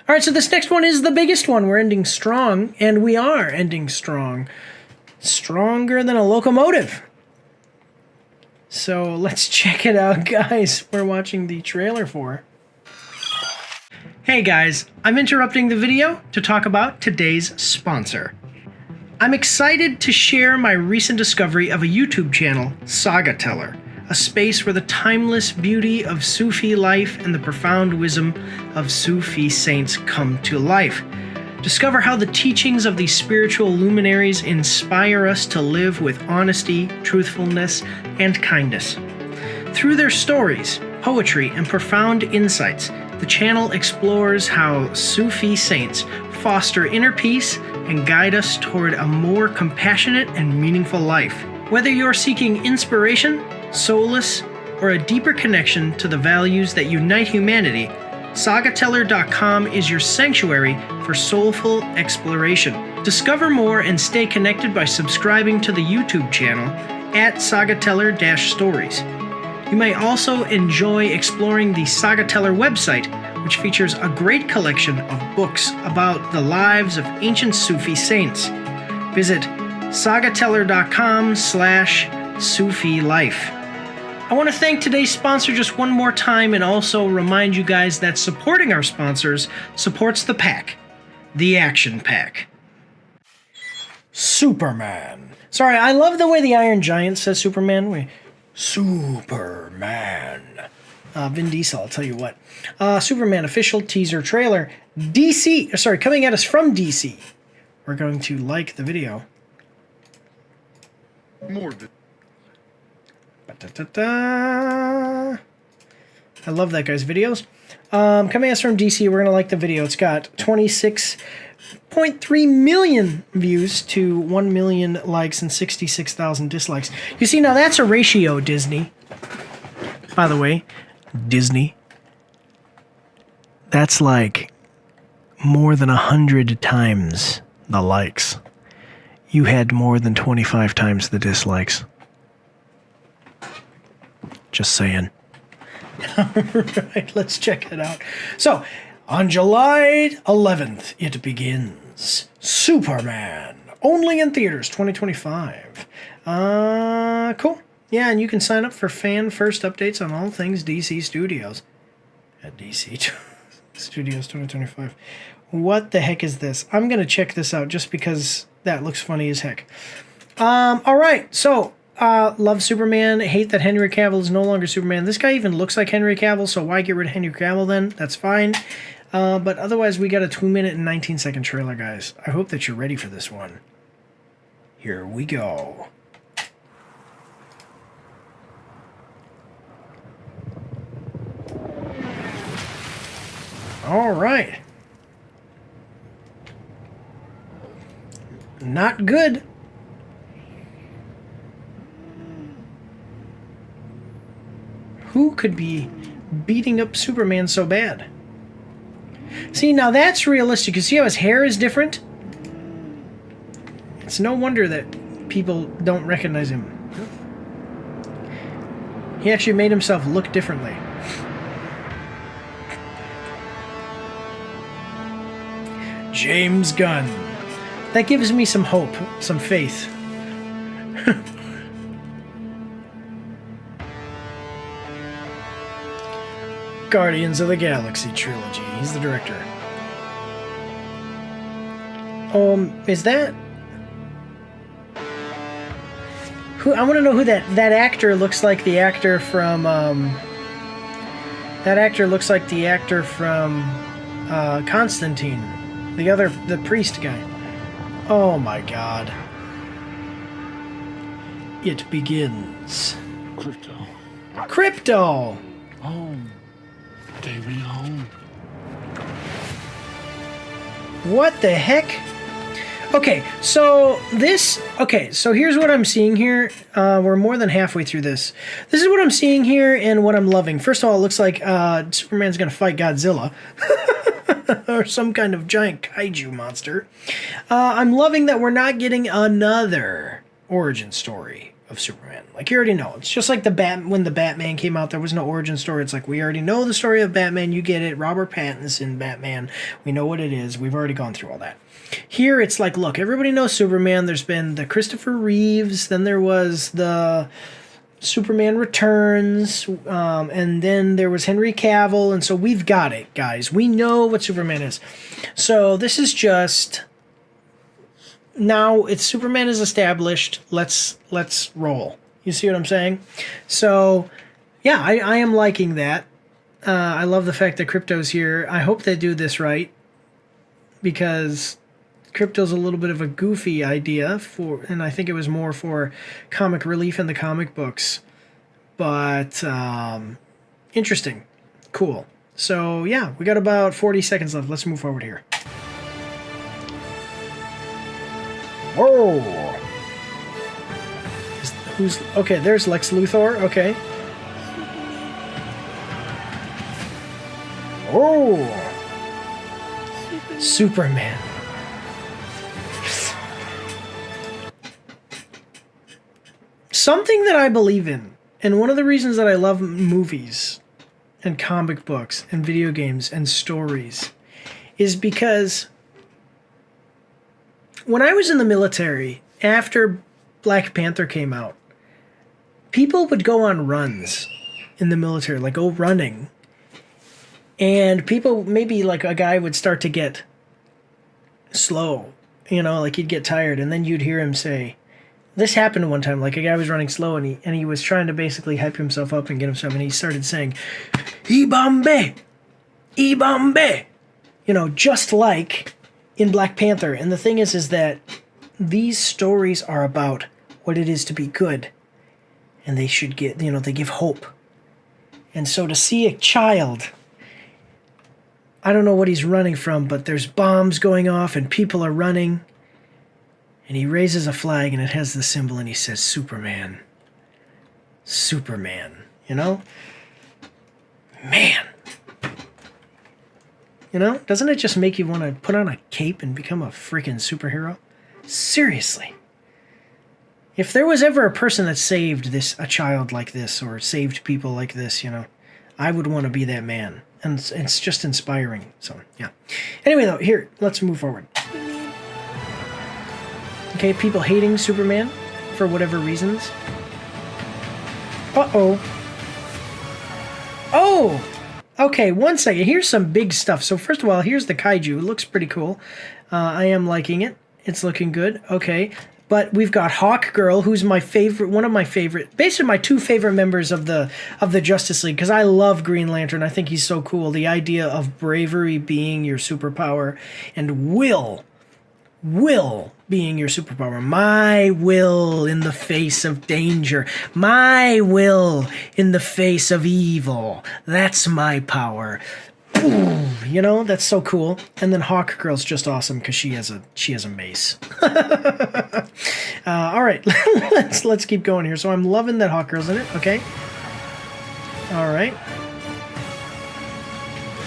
All right, so this next one is the biggest one. We're ending strong, and we are ending strong. Stronger than a locomotive. So let's check it out, guys. We're watching the trailer for. Hey guys, I'm interrupting the video to talk about today's sponsor. I'm excited to share my recent discovery of a YouTube channel, Saga Teller, a space where the timeless beauty of Sufi life and the profound wisdom of Sufi saints come to life. Discover how the teachings of these spiritual luminaries inspire us to live with honesty, truthfulness, and kindness. Through their stories, poetry, and profound insights, the channel explores how Sufi saints foster inner peace and guide us toward a more compassionate and meaningful life. Whether you're seeking inspiration, solace, or a deeper connection to the values that unite humanity, SagaTeller.com is your sanctuary for soulful exploration. Discover more and stay connected by subscribing to the YouTube channel at SagaTeller-Stories. You may also enjoy exploring the Saga Teller website, which features a great collection of books about the lives of ancient Sufi saints. Visit SagaTeller.com/Sufi life. I want to thank today's sponsor just one more time and also remind you guys that supporting our sponsors supports the pack, the Action Pack. Superman. Sorry, I love the way the Iron Giant says Superman. Superman. Vin Diesel, I'll tell you what. Superman official teaser trailer. Coming at us from DC. We're going to like the video. Morbid. I love that guy's videos. Coming at us from DC, we're going to like the video. It's got 26.3 million views to 1 million likes and 66,000 dislikes. You see, now that's a ratio, Disney. By the way, Disney. That's like more than 100 times the likes. You had more than 25 times the dislikes. Just saying. Alright, let's check it out. So, on July 11th, it begins. Superman. Only in theaters, 2025. Cool. Yeah, and you can sign up for fan first updates on all things DC Studios. At DC Studios 2025. What the heck is this? I'm going to check this out just because that looks funny as heck. Alright, so... love Superman. Hate that Henry Cavill is no longer Superman. This guy even looks like Henry Cavill, so why get rid of Henry Cavill then? That's fine. But otherwise, we got a 2-minute and 19-second trailer, guys. I hope that you're ready for this one. Here we go. All right. Not good. Who could be beating up Superman so bad? See, now that's realistic. You see how his hair is different? It's no wonder that people don't recognize him. He actually made himself look differently. James Gunn. That gives me some hope, some faith. Guardians of the Galaxy trilogy. He's the director. Is that... Who? I want to know who that actor looks like. The actor from, That actor looks like the actor from, Constantine. The priest guy. Oh my god. It begins. Crypto! Home. Daily home. What the heck? Okay, so here's what I'm seeing here. We're more than halfway through this. This is what I'm seeing here and what I'm loving. First of all, it looks like Superman's gonna fight Godzilla. Or some kind of giant kaiju monster. I'm loving that we're not getting another origin story of Superman. Like, you already know. It's just like when the Batman came out, there was no origin story. It's like, we already know the story of Batman. You get it. Robert Pattinson, Batman. We know what it is. We've already gone through all that. Here, it's like, look, everybody knows Superman. There's been the Christopher Reeves. Then there was the Superman Returns. And then there was Henry Cavill. And so we've got it, guys. We know what Superman is. So this is just... Now it's Superman is established. Let's roll. You see what I'm saying? So, yeah, I am liking that. I love the fact that Crypto's here. I hope they do this right, because Crypto's a little bit of a goofy idea and I think it was more for comic relief in the comic books. But interesting, cool. So yeah, we got about 40 seconds left. Let's move forward here. Whoa! Who's okay? There's Lex Luthor. Okay. Oh! Superman. Something that I believe in, and one of the reasons that I love movies and comic books and video games and stories, is because when I was in the military, after Black Panther came out, people would go on runs in the military, like go running. And people, maybe like a guy would start to get slow, you know, like he'd get tired. And then you'd hear him say, this happened one time, like a guy was running slow and he was trying to basically hype himself up and get himself, and he started saying, Ibambe, Ibambe, you know, just like in Black Panther. And the thing is that these stories are about what it is to be good, and they should get, you know, they give hope. And so to see a child, I don't know what he's running from, but there's bombs going off and people are running, and he raises a flag and it has the symbol and he says, Superman, Superman, you know? Man. You know, doesn't it just make you want to put on a cape and become a freaking superhero? Seriously. If there was ever a person that saved a child like this, or saved people like this, you know, I would want to be that man. And it's just inspiring. So, yeah. Anyway, though, here, let's move forward. Okay, people hating Superman for whatever reasons. Uh-oh. Oh! Okay, one second. Here's some big stuff. So first of all, here's the kaiju. It looks pretty cool. I am liking it. It's looking good. Okay, but we've got Hawk Girl, who's my favorite, one of my favorite, basically my two favorite members of the Justice League, because I love Green Lantern. I think he's so cool. The idea of bravery being your superpower, and will being your superpower. My will in the face of danger. My will in the face of evil. That's my power. Boom. You know, that's so cool. And then Hawk Girl's just awesome because she has a mace. All right, let's keep going here. So I'm loving that Hawk Girl's in it. Okay. All right.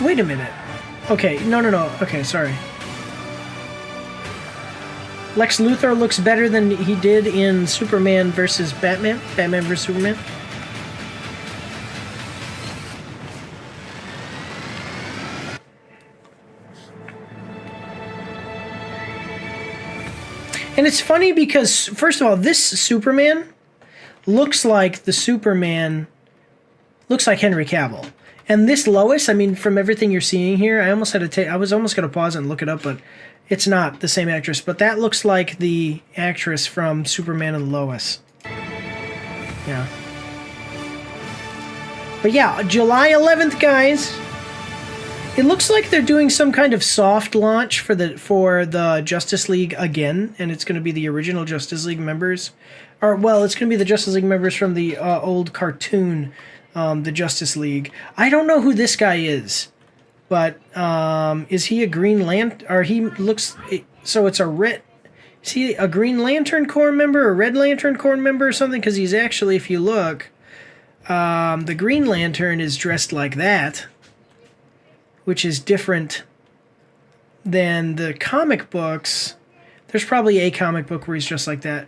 Wait a minute. Okay. No. Okay. Sorry. Lex Luthor looks better than he did in Superman versus Batman. Batman versus Superman. And it's funny because, first of all, this Superman looks like Henry Cavill. And this Lois, I mean, from everything you're seeing here, I was almost going to pause and look it up, but it's not the same actress. But that looks like the actress from Superman and Lois. Yeah. But yeah, July 11th, guys. It looks like they're doing some kind of soft launch for the Justice League again, and it's going to be the original Justice League members. Or, well, it's going to be the Justice League members from the old cartoon, the Justice League. I don't know who this guy is, but is he a Green Lantern? Or he looks... So it's a red... Is he a Green Lantern Corps member, a Red Lantern Corps member or something? Because he's actually, if you look, the Green Lantern is dressed like that, which is different than the comic books. There's probably a comic book where he's dressed like that.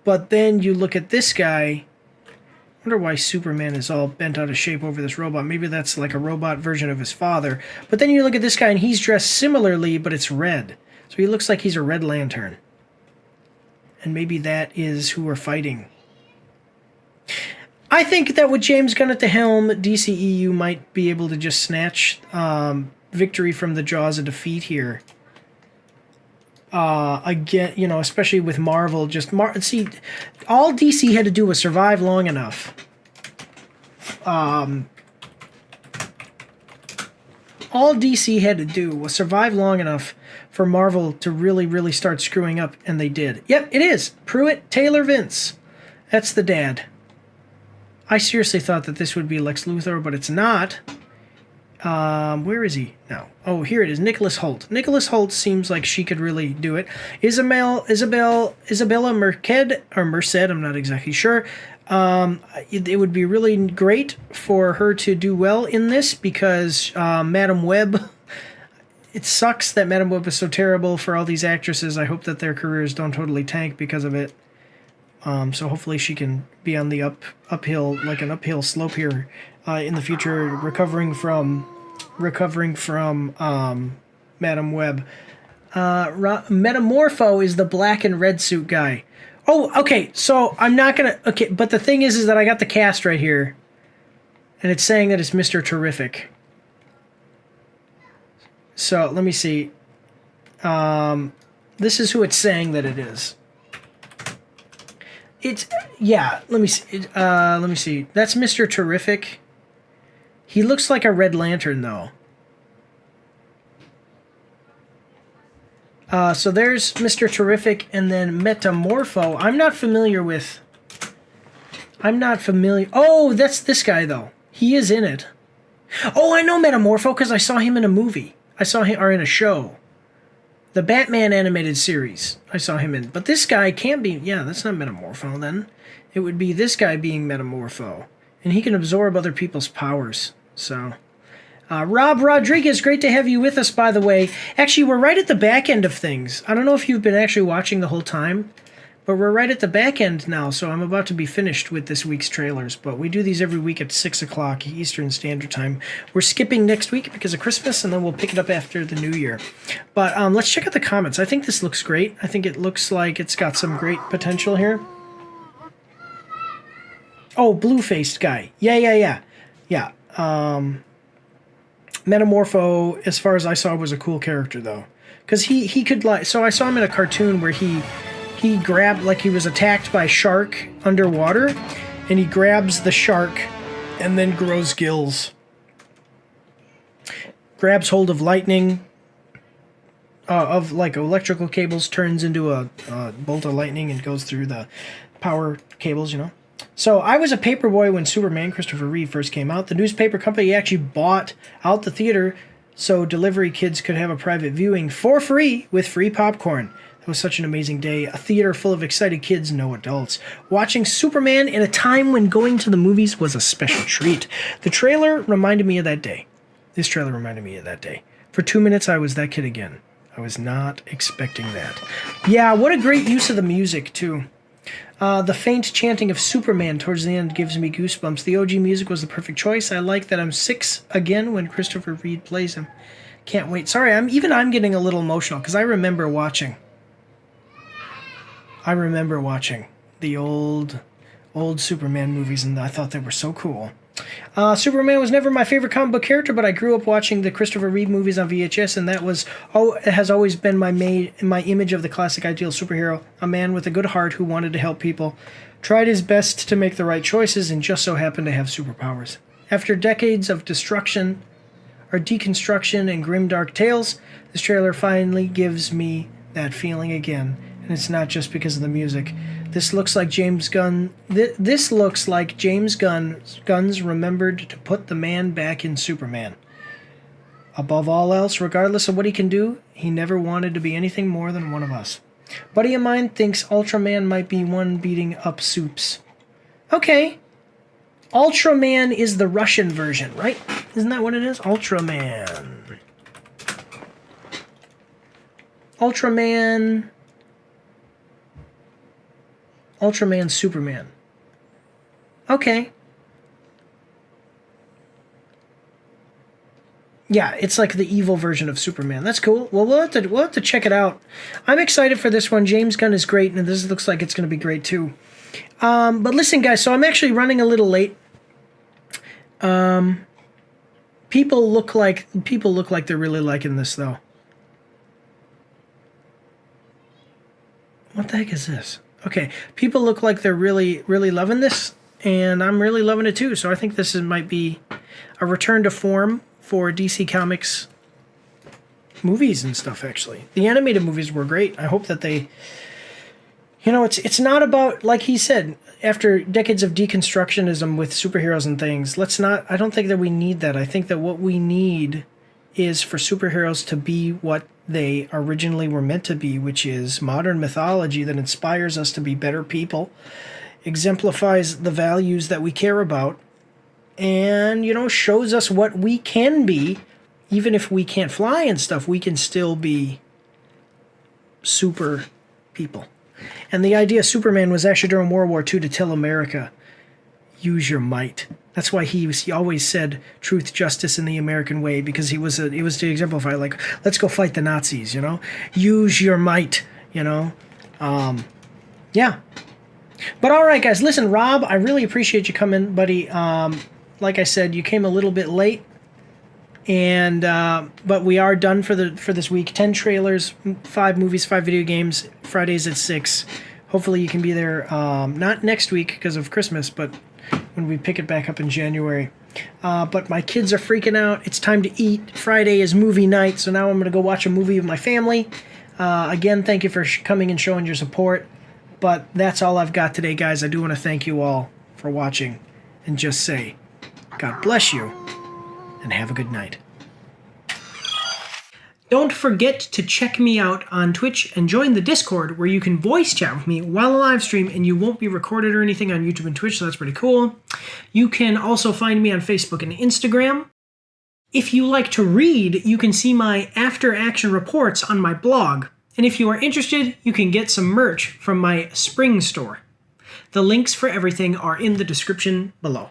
But then you look at this guy. I wonder why Superman is all bent out of shape over this robot. Maybe that's like a robot version of his father. But then you look at this guy and he's dressed similarly, but it's red. So he looks like he's a Red Lantern. And maybe that is who we're fighting. I think that with James Gunn at the helm, DCEU might be able to just snatch victory from the jaws of defeat here. Again, you know, especially with Marvel, see, all DC had to do was survive long enough. All DC had to do was survive long enough for Marvel to really, really start screwing up, and they did. Yep, it is. Pruitt Taylor Vince. That's the dad. I seriously thought that this would be Lex Luthor, but it's not. Where is he now? Oh, here it is. Nicholas Hoult. Nicholas Hoult seems like she could really do it. Isabella Merced, or Merced, I'm not exactly sure. It would be really great for her to do well in this because Madam Web, it sucks that Madam Web is so terrible for all these actresses. I hope that their careers don't totally tank because of it. So hopefully she can be on the uphill, like an uphill slope here in the future, recovering from Madam Web. Metamorpho is the black and red suit guy. Oh, okay, so I'm not gonna... Okay, but the thing is that I got the cast right here. And it's saying that it's Mr. Terrific. So, let me see. This is who it's saying that it is. It's... Yeah, let me see. Let me see. That's Mr. Terrific. He looks like a Red Lantern, though. So there's Mr. Terrific, and then Metamorpho. I'm not familiar. Oh, that's this guy, though. He is in it. Oh, I know Metamorpho because I saw him in a movie. Or in a show. The Batman animated series. I saw him in. But this guy can't be... Yeah, that's not Metamorpho, then. It would be this guy being Metamorpho. And he can absorb other people's powers. So... Rob Rodriguez, great to have you with us, by the way. Actually, we're right at the back end of things. I don't know if you've been actually watching the whole time, but we're right at the back end now, so I'm about to be finished with this week's trailers. But we do these every week at 6 o'clock Eastern Standard Time. We're skipping next week because of Christmas, and then we'll pick it up after the New Year. But let's check out the comments. I think this looks great. I think it looks like it's got some great potential here. Oh, blue-faced guy. Yeah. Metamorpho, as far as I saw, was a cool character, though. Because he could, like... So I saw him in a cartoon where he grabbed... Like, he was attacked by a shark underwater, and he grabs the shark and then grows gills. Grabs hold of lightning, of, like, electrical cables, turns into a bolt of lightning and goes through the power cables, you know? So I was a paperboy when Superman, Christopher Reeve, first came out. The newspaper company actually bought out the theater so delivery kids could have a private viewing for free with free popcorn. It was such an amazing day. A theater full of excited kids, no adults. Watching Superman in a time when going to the movies was a special treat. The trailer reminded me of that day. This trailer reminded me of that day. For 2 minutes, I was that kid again. I was not expecting that. Yeah, what a great use of the music, too. The faint chanting of Superman towards the end gives me goosebumps. The OG music was the perfect choice. I like that I'm 6 again when Christopher Reeve plays him. Can't wait. Sorry, I'm getting a little emotional because I remember watching the old Superman movies, and I thought they were so cool. Superman was never my favorite comic book character, but I grew up watching the Christopher Reeve movies on VHS, and it has always been my image of the classic ideal superhero, a man with a good heart who wanted to help people, tried his best to make the right choices, and just so happened to have superpowers. After decades of deconstruction and grimdark tales, this trailer finally gives me that feeling again, and it's not just because of the music. This looks like James Gunn. This looks like James Gunn's remembered to put the man back in Superman. Above all else, regardless of what he can do, he never wanted to be anything more than one of us. Buddy of mine thinks Ultraman might be one beating up Supes. Okay. Ultraman is the Russian version, right? Isn't that what it is? Ultraman. Ultraman, Superman. Okay. Yeah, it's like the evil version of Superman. That's cool. Well, we'll have to check it out. I'm excited for this one. James Gunn is great, and this looks like it's going to be great too. But listen, guys, so I'm actually running a little late. People look like they're really liking this, though. What the heck is this? Okay, people look like they're really, really loving this, and I'm really loving it too. So I think this might be a return to form for DC Comics movies and stuff, actually. The animated movies were great. I hope that they... You know, it's not about, like he said, after decades of deconstructionism with superheroes and things, I don't think that we need that. I think that what we need is for superheroes to be what they originally were meant to be, which is modern mythology that inspires us to be better people, exemplifies the values that we care about, and, you know, shows us what we can be. Even if we can't fly and stuff, we can still be super people. And the idea of Superman was actually during World War II to tell America, use your might. That's why he always said truth, justice, and the American way, because it was to exemplify, like, let's go fight the Nazis, you know? Use your might, you know? Yeah. But all right, guys, listen, Rob, I really appreciate you coming, buddy. Like I said, you came a little bit late, and but we are done for this week. 10 trailers, 5 movies, 5 video games. Fridays at 6. Hopefully you can be there. Not next week because of Christmas, but when we pick it back up in January. But my kids are freaking out. It's time to eat. Friday is movie night, so now I'm going to go watch a movie with my family. Again, thank you for coming and showing your support. But that's all I've got today, guys. I do want to thank you all for watching and just say, God bless you, and have a good night. Don't forget to check me out on Twitch and join the Discord, where you can voice chat with me while I live stream, and you won't be recorded or anything on YouTube and Twitch, so that's pretty cool. You can also find me on Facebook and Instagram. If you like to read, you can see my after-action reports on my blog. And if you are interested, you can get some merch from my spring store. The links for everything are in the description below.